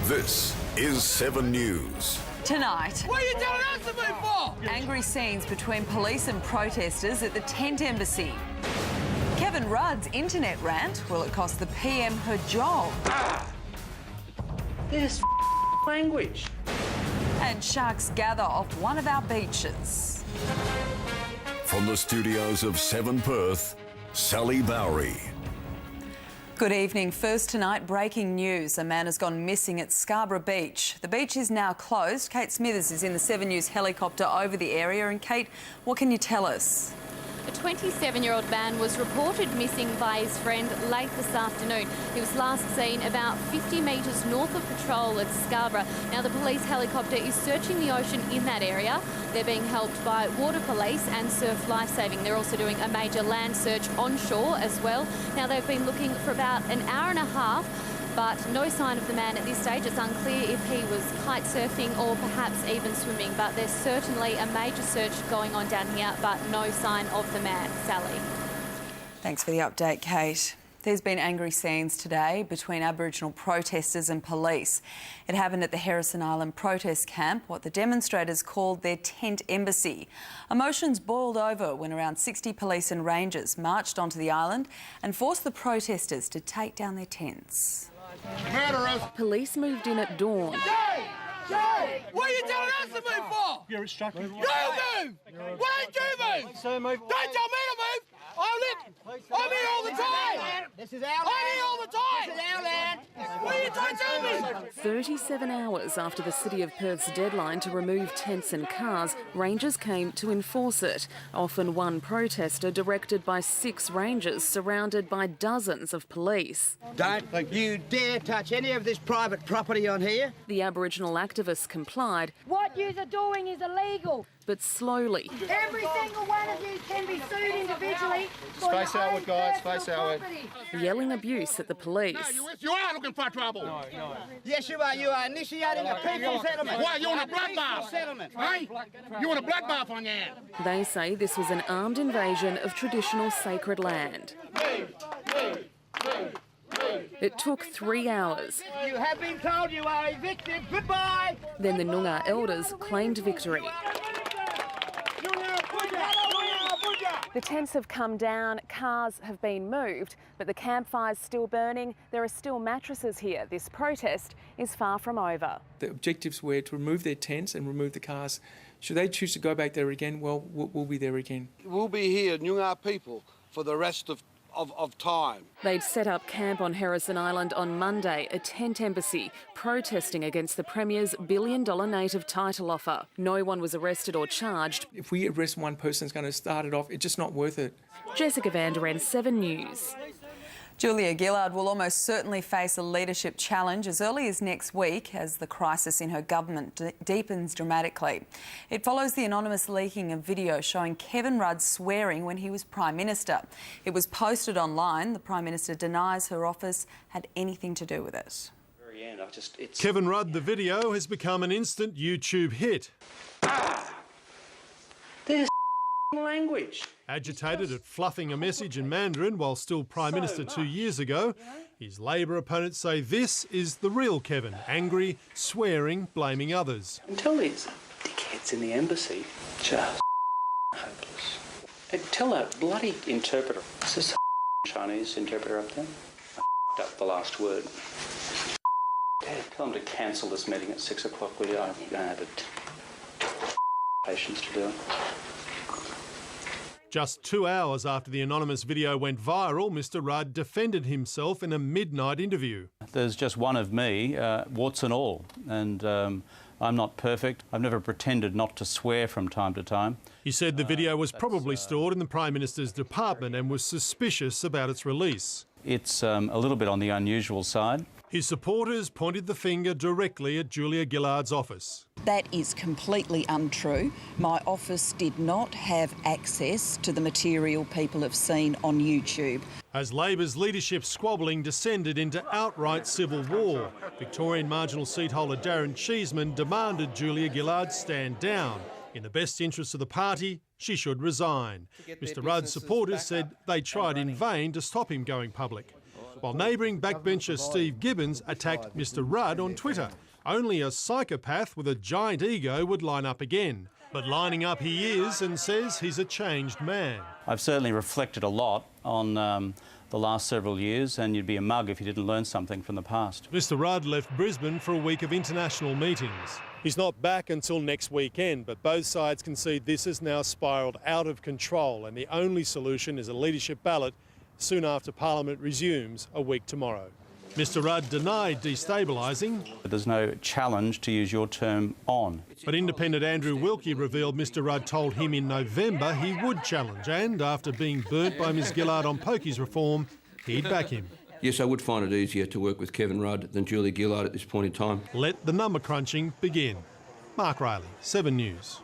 This is 7 News. Tonight, what are you telling us to move for? Angry scenes between police and protesters at the Tent Embassy. Kevin Rudd's internet rant, will it cost the PM her job? This language. And sharks gather off one of our beaches. From the studios of 7 Perth, Sally Bowrey. Good evening. First tonight, breaking news. A man has gone missing at Scarborough Beach. The beach is now closed. Kate Smithers is in the 7 News helicopter over the area. And Kate, what can you tell us? A 27-year-old man was reported missing by his friend late this afternoon. He was last seen about 50 metres north of patrol at Scarborough. Now, the police helicopter is searching the ocean in that area. They're being helped by water police and surf lifesaving. They're also doing a major land search onshore as well. Now, they've been looking for about an hour and a half, but no sign of the man at this stage. It's unclear if he was kite surfing or perhaps even swimming, but there's certainly a major search going on down here, but no sign of the man. Sally. Thanks for the update, Kate. There's been angry scenes today between Aboriginal protesters and police. It happened at the Harrison Island protest camp, what the demonstrators called their tent embassy. Emotions boiled over when around 60 police and rangers marched onto the island and forced the protesters to take down their tents. Murderers! Police moved in at dawn. Jay! What are you telling us to move for? You're instructing. You move! Why don't you move? So move. Don't tell me to move! I'm here all the time! This is our land. I'm here all the time! This is our land. What are you trying to tell me? 37 hours after the City of Perth's deadline to remove tents and cars, rangers came to enforce it. Often one protester directed by 6 rangers surrounded by dozens of police. Don't you dare touch any of this private property on here. The Aboriginal activists complied, What you are doing is illegal. but slowly. Every single one of you can be sued individually for Space your outward, own guys, personal space outward. property. Yelling abuse at the police. You are looking for trouble. Yes, you are. You are initiating a peaceful settlement. Why, you want a peaceful bloodbath? settlement. Hey? You want a bloodbath on your hand? They say this was an armed invasion of traditional sacred land. It took 3 hours. You have been told you are evicted. Goodbye. Then the Noongar elders claimed victory. The tents have come down, cars have been moved, but the campfire's still burning. There are still mattresses here. This protest is far from over. The objectives were to remove their tents and remove the cars. Should they choose to go back there again, well, we'll be there again. We'll be here, Noongar people, for the rest of time. They'd set up camp on Harrison Island on Monday, a tent embassy, protesting against the Premier's $1 billion native title offer. No one was arrested or charged. If we arrest one person, it's going to start it off. It's just not worth it. Jessica Van Der Ven, 7 News. Julia Gillard will almost certainly face a leadership challenge as early as next week as the crisis in her government deepens dramatically. It follows the anonymous leaking of video showing Kevin Rudd swearing when he was Prime Minister. It was posted online. The Prime Minister denies her office had anything to do with it. Kevin Rudd, the video, has become an instant YouTube hit. This language. Agitated at fluffing a message in Mandarin while still Prime Minister 2 years ago, his Labor opponents say this is the real Kevin, angry, swearing, blaming others. Tell these dickheads in the embassy, just hopeless. And tell that bloody interpreter, is this Chinese interpreter up there? I up the last word. Tell them to cancel this meeting at 6 o'clock, will you? I don't have patience to do it. Just 2 hours after the anonymous video went viral, Mr Rudd defended himself in a midnight interview. There's just one of me, warts and all, and I'm not perfect. I've never pretended not to swear from time to time. He said the video was probably stored in the Prime Minister's department and was suspicious about its release. It's a little bit on the unusual side. His supporters pointed the finger directly at Julia Gillard's office. That is completely untrue. My office did not have access to the material people have seen on YouTube. As Labor's leadership squabbling descended into outright civil war, Victorian marginal seat holder Darren Cheeseman demanded Julia Gillard stand down. In the best interests of the party, she should resign. Mr Rudd's supporters said they tried in vain to stop him going public. while neighbouring backbencher Steve Gibbons attacked Mr Rudd on Twitter. Only a psychopath with a giant ego would line up again. But lining up he is, and says he's a changed man. I've certainly reflected a lot on the last several years, and you'd be a mug if you didn't learn something from the past. Mr Rudd left Brisbane for a week of international meetings. He's not back until next weekend, but both sides concede this has now spiralled out of control, and the only solution is a leadership ballot soon after Parliament resumes a week tomorrow. Mr Rudd denied destabilising. There's no challenge, to use your term, on. But independent Andrew Wilkie revealed Mr Rudd told him in November he would challenge, and after being burnt by Ms Gillard on pokies reform, he'd back him. Yes, I would find it easier to work with Kevin Rudd than Julia Gillard at this point in time. Let the number crunching begin. Mark Riley, 7 News.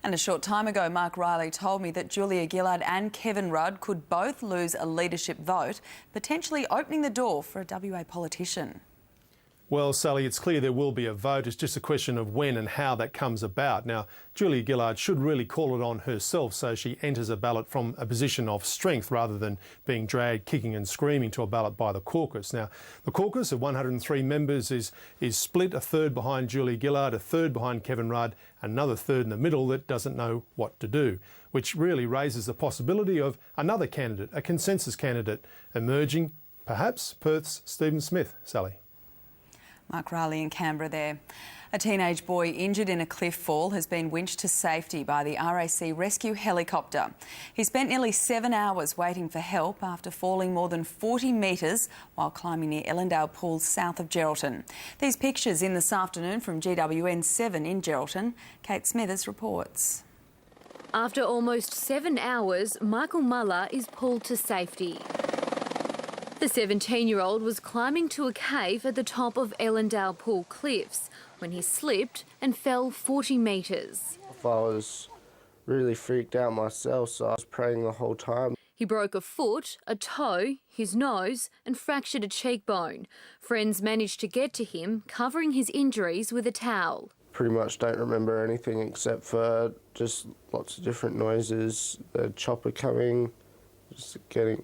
And a short time ago, Mark Riley told me that Julia Gillard and Kevin Rudd could both lose a leadership vote, potentially opening the door for a WA politician. Well, Sally, it's clear there will be a vote. It's just a question of when and how that comes about. Now, Julia Gillard should really call it on herself so she enters a ballot from a position of strength rather than being dragged kicking and screaming to a ballot by the caucus. Now, the caucus of 103 members is split, a third behind Julia Gillard, a third behind Kevin Rudd, another third in the middle that doesn't know what to do, which really raises the possibility of another candidate, a consensus candidate, emerging, perhaps Perth's Stephen Smith. Sally. Mark Riley in Canberra there. A teenage boy injured in a cliff fall has been winched to safety by the RAC rescue helicopter. He spent nearly 7 hours waiting for help after falling more than 40 metres while climbing near Ellendale Pools south of Geraldton. These pictures in this afternoon from GWN 7 in Geraldton. Kate Smithers reports. After almost 7 hours, Michael Muller is pulled to safety. The 17-year-old was climbing to a cave at the top of Ellendale Pool Cliffs when he slipped and fell 40 metres. I was really freaked out myself, so I was praying the whole time. He broke a foot, a toe, his nose and fractured a cheekbone. Friends managed to get to him, covering his injuries with a towel. Pretty much don't remember anything except for just lots of different noises, the chopper coming, just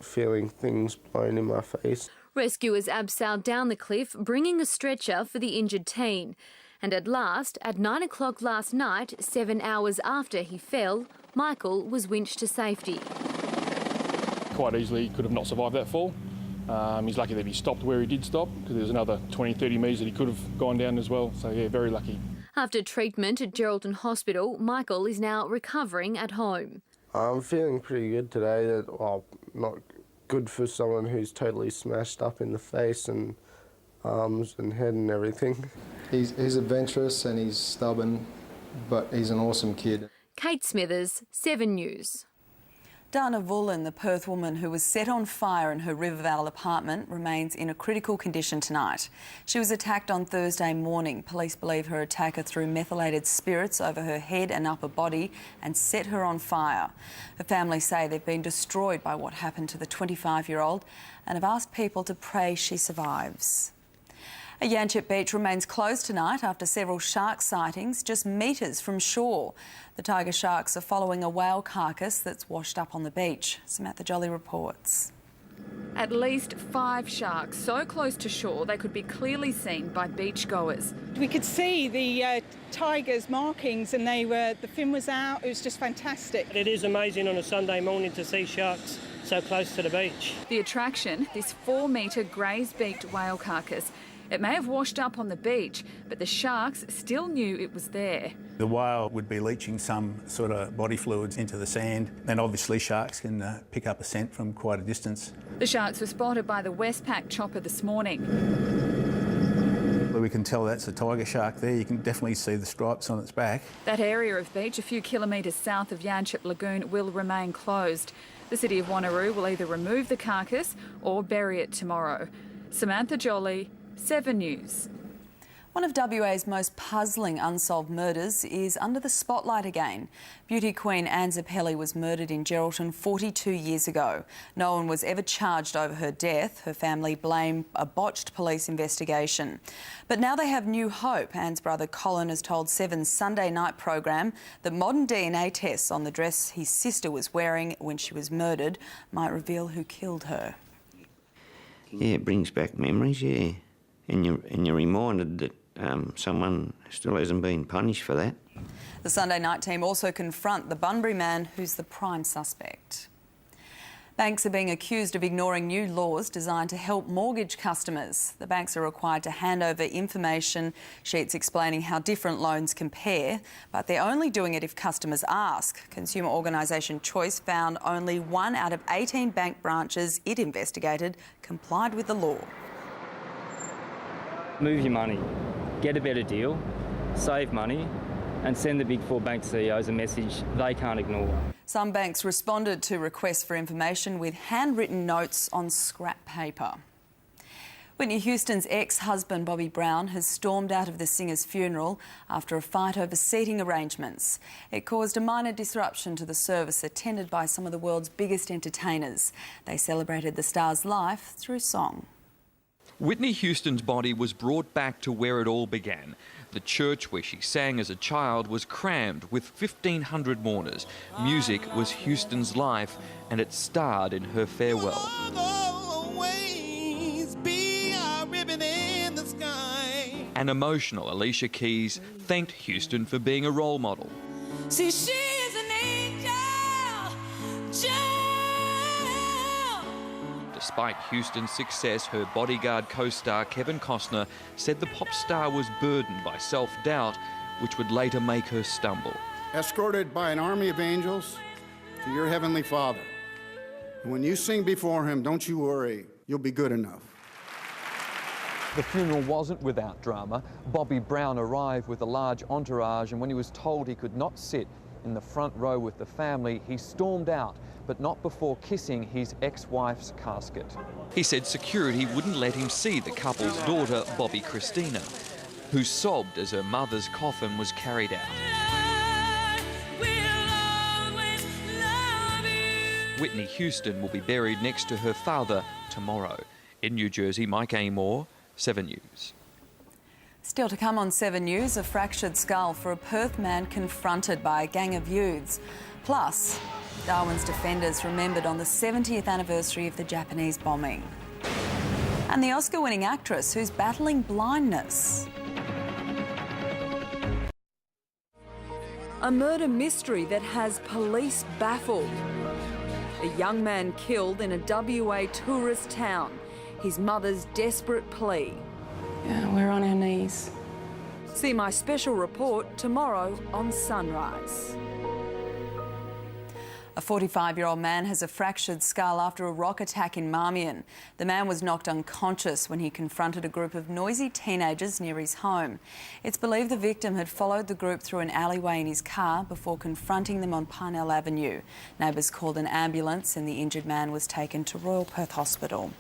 feeling things blown in my face. Rescuers abseiled down the cliff, bringing a stretcher for the injured teen. And at last, at 9 o'clock last night, 7 hours after he fell, Michael was winched to safety. Quite easily could have not survived that fall. He's lucky that he stopped where he did stop, because there's another 20, 30 metres that he could have gone down as well. So yeah, very lucky. After treatment at Geraldton Hospital, Michael is now recovering at home. I'm feeling pretty good today. Not good for someone who's totally smashed up in the face and arms and head and everything. He's adventurous and he's stubborn, but he's an awesome kid. Kate Smithers, 7 News. Dana Vullen, the Perth woman who was set on fire in her Rivervale apartment, remains in a critical condition tonight. She was attacked on Thursday morning. Police believe her attacker threw methylated spirits over her head and upper body and set her on fire. Her family say they've been destroyed by what happened to the 25-year-old and have asked people to pray she survives. A Yanchep beach remains closed tonight after several shark sightings just metres from shore. The tiger sharks are following a whale carcass that's washed up on the beach. Samantha Jolly reports. At least 5 sharks so close to shore they could be clearly seen by beachgoers. We could see the tiger's markings and the fin was out. It was just fantastic. It is amazing on a Sunday morning to see sharks so close to the beach. The attraction, this 4-metre graze-beaked whale carcass. It may have washed up on the beach, but the sharks still knew it was there. The whale would be leaching some sort of body fluids into the sand, and obviously sharks can pick up a scent from quite a distance. The sharks were spotted by the Westpac chopper this morning. We can tell that's a tiger shark there. You can definitely see the stripes on its back. That area of beach, a few kilometres south of Yanchep Lagoon, will remain closed. The City of Wanneroo will either remove the carcass or bury it tomorrow. Samantha Jolly, 7 News. One of WA's most puzzling unsolved murders is under the spotlight again. Beauty queen Anne Zappelli was murdered in Geraldton 42 years ago. No one was ever charged over her death. Her family blame a botched police investigation. But now they have new hope. Anne's brother Colin has told Seven's Sunday night program that modern DNA tests on the dress his sister was wearing when she was murdered might reveal who killed her. Yeah, it brings back memories, yeah. And you're reminded that someone still hasn't been punished for that. The Sunday night team also confront the Bunbury man who's the prime suspect. Banks are being accused of ignoring new laws designed to help mortgage customers. The banks are required to hand over information sheets explaining how different loans compare, but they're only doing it if customers ask. Consumer organisation Choice found only 1 out of 18 bank branches it investigated complied with the law. Move your money, get a better deal, save money, and send the Big Four bank CEOs a message they can't ignore. Some banks responded to requests for information with handwritten notes on scrap paper. Whitney Houston's ex-husband Bobby Brown has stormed out of the singer's funeral after a fight over seating arrangements. It caused a minor disruption to the service attended by some of the world's biggest entertainers. They celebrated the star's life through song. Whitney Houston's body was brought back to where it all began. The church where she sang as a child was crammed with 1,500 mourners. Music was Houston's life, and it starred in her farewell. An emotional Alicia Keys thanked Houston for being a role model. See, she's an angel. Despite Houston's success, her Bodyguard co-star Kevin Costner said the pop star was burdened by self-doubt, which would later make her stumble. Escorted by an army of angels to your heavenly Father. And when you sing before him, don't you worry, you'll be good enough. The funeral wasn't without drama. Bobby Brown arrived with a large entourage, and when he was told he could not sit in the front row with the family, he stormed out, but not before kissing his ex-wife's casket. He said security wouldn't let him see the couple's daughter, Bobby Christina, who sobbed as her mother's coffin was carried out. Whitney Houston will be buried next to her father tomorrow. In New Jersey, Mike Amor, 7 News. Still to come on 7 News, a fractured skull for a Perth man confronted by a gang of youths. Plus, Darwin's defenders remembered on the 70th anniversary of the Japanese bombing. And the Oscar-winning actress who's battling blindness. A murder mystery that has police baffled. A young man killed in a WA tourist town. His mother's desperate plea. Yeah, we're on our knees. See my special report tomorrow on Sunrise. A 45-year-old man has a fractured skull after a rock attack in Marmion. The man was knocked unconscious when he confronted a group of noisy teenagers near his home. It's believed the victim had followed the group through an alleyway in his car before confronting them on Parnell Avenue. Neighbours called an ambulance and the injured man was taken to Royal Perth Hospital.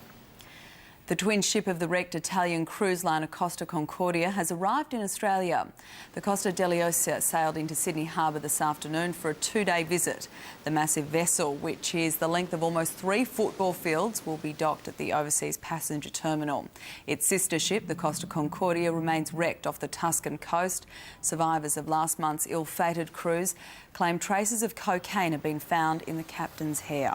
The twin ship of the wrecked Italian cruise liner Costa Concordia has arrived in Australia. The Costa Deliosa sailed into Sydney Harbour this afternoon for a 2-day visit. The massive vessel, which is the length of almost 3 football fields, will be docked at the overseas passenger terminal. Its sister ship, the Costa Concordia, remains wrecked off the Tuscan coast. Survivors of last month's ill-fated cruise claim traces of cocaine have been found in the captain's hair.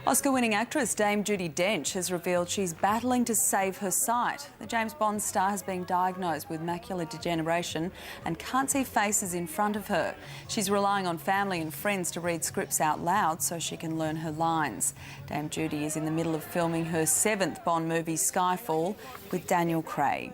Oscar-winning actress Dame Judi Dench has revealed she's battling to save her sight. The James Bond star has been diagnosed with macular degeneration and can't see faces in front of her. She's relying on family and friends to read scripts out loud so she can learn her lines. Dame Judi is in the middle of filming her 7th Bond movie, Skyfall, with Daniel Craig.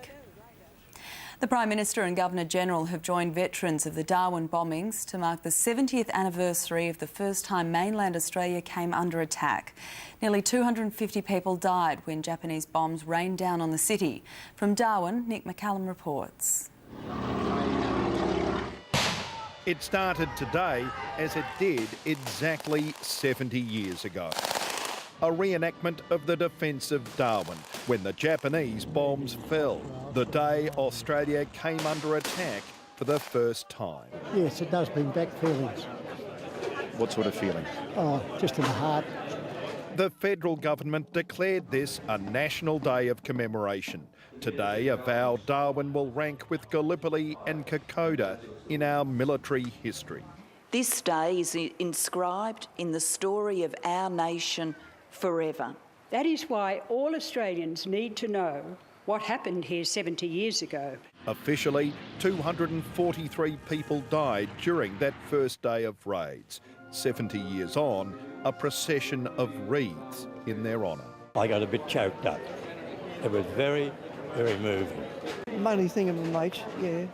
The Prime Minister and Governor-General have joined veterans of the Darwin bombings to mark the 70th anniversary of the first time mainland Australia came under attack. Nearly 250 people died when Japanese bombs rained down on the city. From Darwin, Nick McCallum reports. It started today as it did exactly 70 years ago. A reenactment of the defence of Darwin when the Japanese bombs fell, the day Australia came under attack for the first time. Yes, it does bring back feelings. What sort of feeling? Oh, just in the heart. The federal government declared this a national day of commemoration. Today, a vow Darwin will rank with Gallipoli and Kokoda in our military history. This day is inscribed in the story of our nation forever. That is why all Australians need to know what happened here 70 years ago. Officially, 243 people died during that first day of raids. 70 years on, a procession of wreaths in their honour. I got a bit choked up. It was very, very moving. Mainly thinking of the mates, yeah,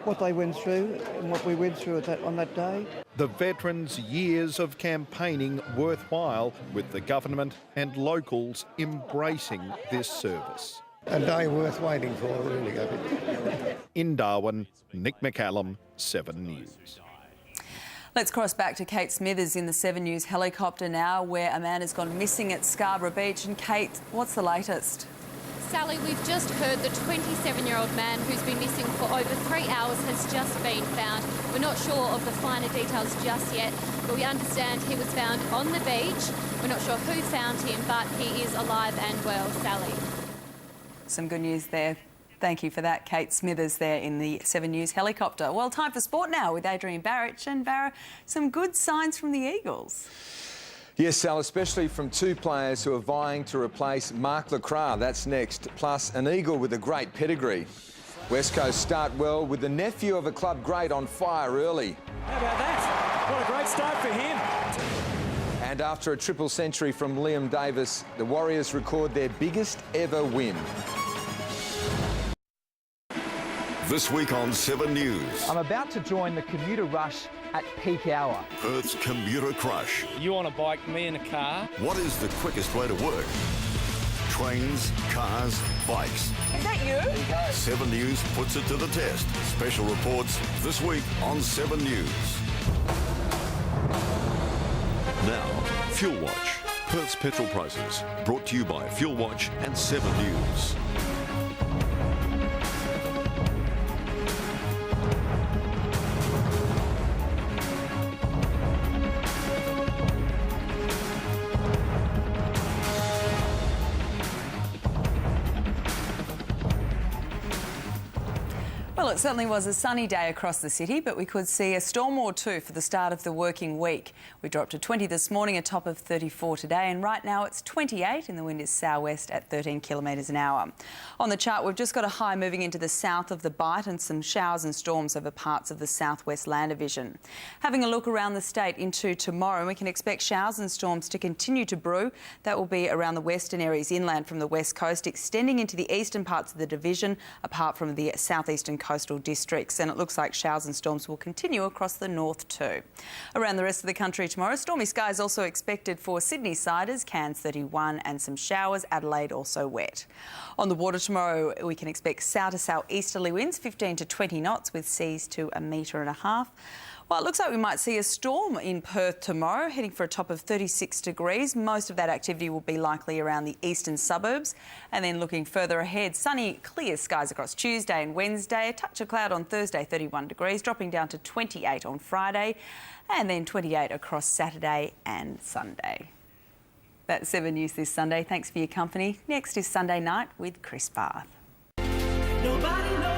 what they went through and what we went through on that day. The veterans' years of campaigning worthwhile, with the government and locals embracing this service. A day worth waiting for, really, I think. In Darwin, Nick McCallum, 7 News. Let's cross back to Kate Smithers in the 7 News helicopter now, where a man has gone missing at Scarborough Beach. And Kate, what's the latest? Sally, we've just heard the 27-year-old man who's been missing for over 3 hours has just been found. We're not sure of the finer details just yet, but we understand he was found on the beach. We're not sure who found him, but he is alive and well. Sally. Some good news there. Thank you for that, Kate Smithers there in the 7 News helicopter. Well, time for sport now with Adrian Barrett. And Barra, some good signs from the Eagles. Yes, Sal, especially from two players who are vying to replace Mark Lacroix. That's next, plus an Eagle with a great pedigree. West Coast start well with the nephew of a club great on fire early. How about that? What a great start for him. And after a triple century from Liam Davis, the Warriors record their biggest ever win. This week on 7 News. I'm about to join the commuter rush at peak hour. Perth's commuter crush. You on a bike, me in a car. What is the quickest way to work? Trains, cars, bikes. Is that you? 7 News puts it to the test. Special reports this week on 7 News. Now, Fuel Watch. Perth's petrol prices. Brought to you by Fuel Watch and 7 News. Well, it certainly was a sunny day across the city, but we could see a storm or two for the start of the working week. We dropped to 20 this morning, a top of 34 today, and right now it's 28 and the wind is southwest at 13 kilometres an hour. On the chart, we've just got a high moving into the south of the Bight and some showers and storms over parts of the southwest land division. Having a look around the state into tomorrow, we can expect showers and storms to continue to brew. That will be around the western areas inland from the west coast, extending into the eastern parts of the division, apart from the southeastern coastal districts, and it looks like showers and storms will continue across the north too. Around the rest of the country tomorrow, stormy skies also expected for Sydney Siders, Cairns 31 and some showers, Adelaide also wet. On the water tomorrow, we can expect south to southeasterly winds 15 to 20 knots with seas to 1.5 metres. Well, it looks like we might see a storm in Perth tomorrow, heading for a top of 36 degrees. Most of that activity will be likely around the eastern suburbs. And then looking further ahead, sunny, clear skies across Tuesday and Wednesday. A touch of cloud on Thursday, 31 degrees, dropping down to 28 on Friday, and then 28 across Saturday and Sunday. That's 7 News this Sunday. Thanks for your company. Next is Sunday Night with Chris Barth. Nobody knows.